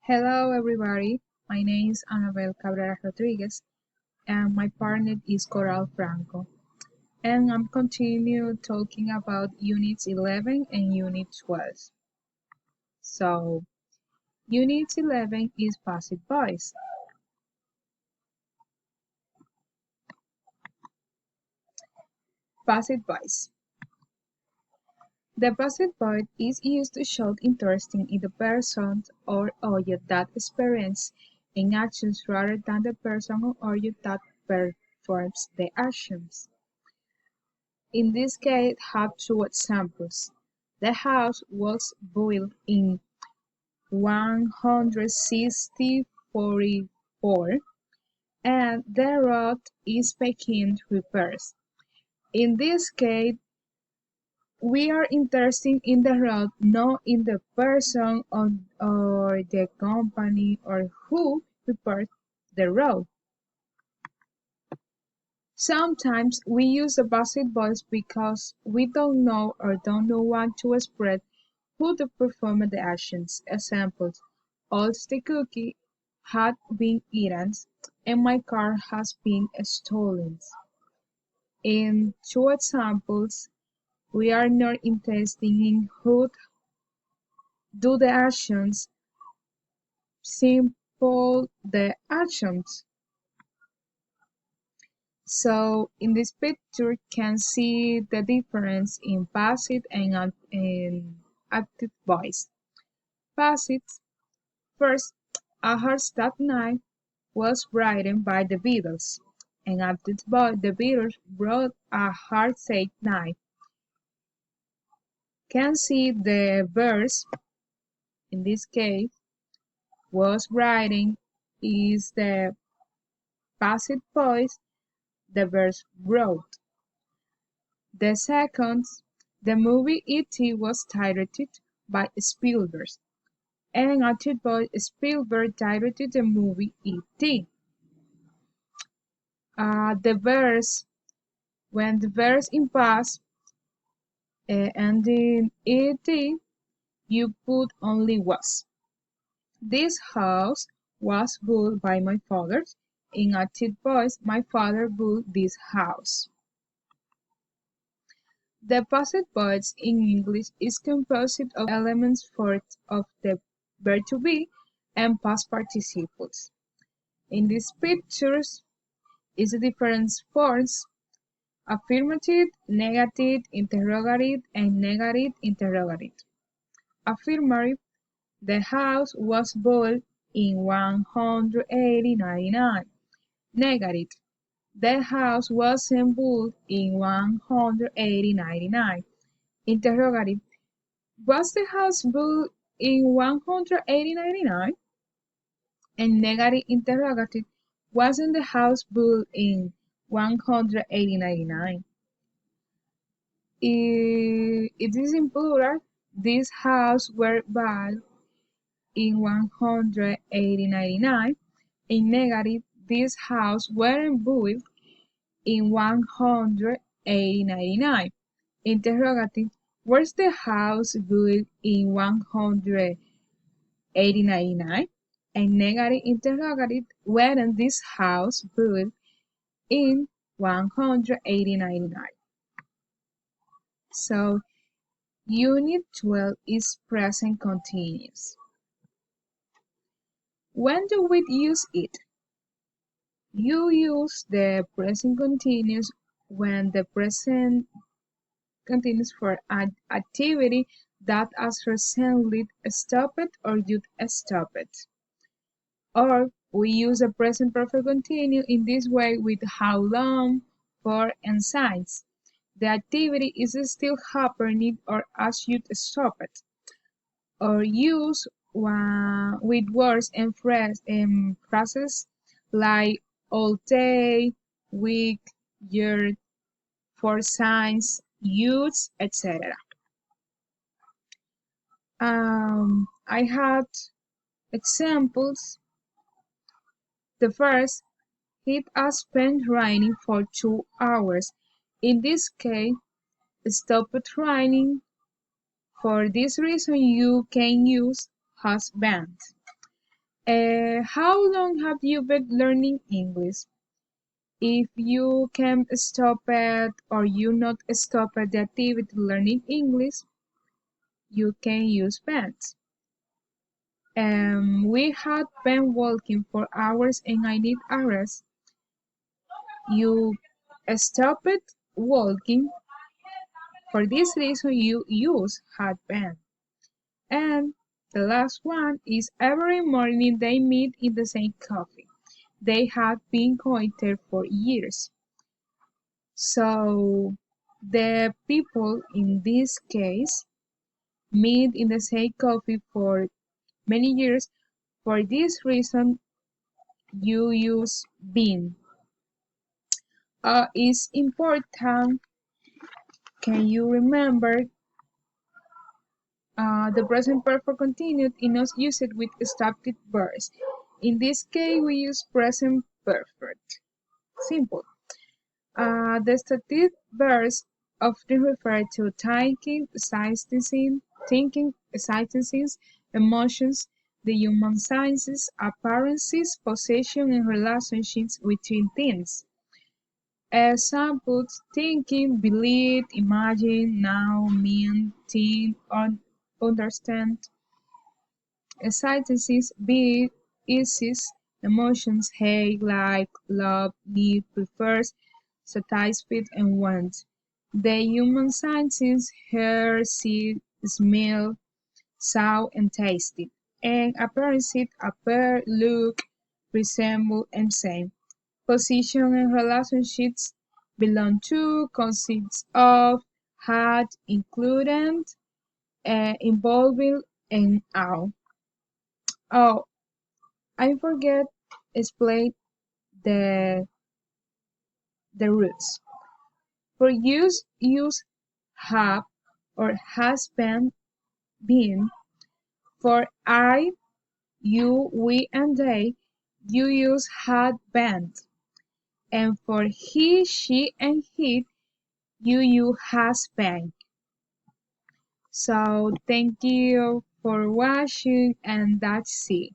Hello, everybody. My name is Anabel Cabrera Rodriguez, and my partner is Coral Franco. And I'm continue talking about Units 11 and Unit 12. So, Unit 11 is passive voice. Passive voice. The passive voice is used to show interest in the person or object that experiences in actions rather than the person or object that performs the actions. In this case have two examples. The house was built in 16044 and the road is making repairs. In this case, we are interested in the road, not in the person or the company or who repaired the road. Sometimes we use the passive voice because we don't know or don't want to express who performed the actions. Examples: all the cookies had been eaten and my car has been stolen. In two examples, we are not interested in who do the actions, simple the actions. So in this picture can see the difference in passive and in active voice. Passive: first, A Horse That Night was written by the Beatles, and active voice: the Beatles wrote A Heartset Night. Can see the verse, in this case, was writing is the passive voice, the verse wrote. The second, the movie E.T. was directed by Spielberg, and acted by Spielberg directed the movie E.T. The verse, when the verse in past ending E.T., you put only was. This house was built by my father. In active voice, my father built this house. The passive voice in English is composed of elements of the verb to be and past participles. In these pictures is the different forms: affirmative, negative, interrogative, and negative interrogative. Affirmative: the house was built in 189. Negative: the house wasn't built in 189. Interrogative: was the house built in 189? And negative interrogative: wasn't the house built in 189? It is in plural: these houses were built in 189. In negative: these houses weren't built in 189. Interrogative: was the house built in 189? And negative interrogative: weren't this house built in 189? So Unit 12 is present continuous. When do we use it? You use the present continuous when the present continuous for an activity that has recently stopped or you'd stop it. Or we use the present perfect continuous in this way with how long, for, and since. The activity is still happening or as you stop it. Or use with words and phrases like all day, week, year, for signs, use, etc. I had examples. The first: it has been raining for 2 hours. In this case, stop it raining. For this reason, you can use has been. How long have you been learning English? If you can stop it or you not stop at the activity learning English, you can use pens. We had been walking for hours and I need a rest. You stopped walking. For this reason, you use had been. And the last one is every morning they meet in the same coffee. They have been going there for years. So the people in this case meet in the same coffee for many years. For this reason, you use been. It's important. Can you remember the present perfect continued is used with subject verbs. In this case, we use present perfect. Simple. The stative verbs often refer to thinking, emotions, the human sciences, appearances, possession, and relationships between things. Examples: thinking, believe, imagine, know, mean, think, understand. Excitances, be, is, emotions, hate, like, love, need, prefers, satisfied, and want. The human senses: hear, see, smell, saw, and tasted. And appearances: appear, look, resemble, and same. Position and relationships: belong to, consists of, had, included, involving, and all. Oh, I forget explain the the roots. For use have or has been. For I, you, we, and they, you use had been. And for he, she, and he, you has been. So thank you for watching, and that's it.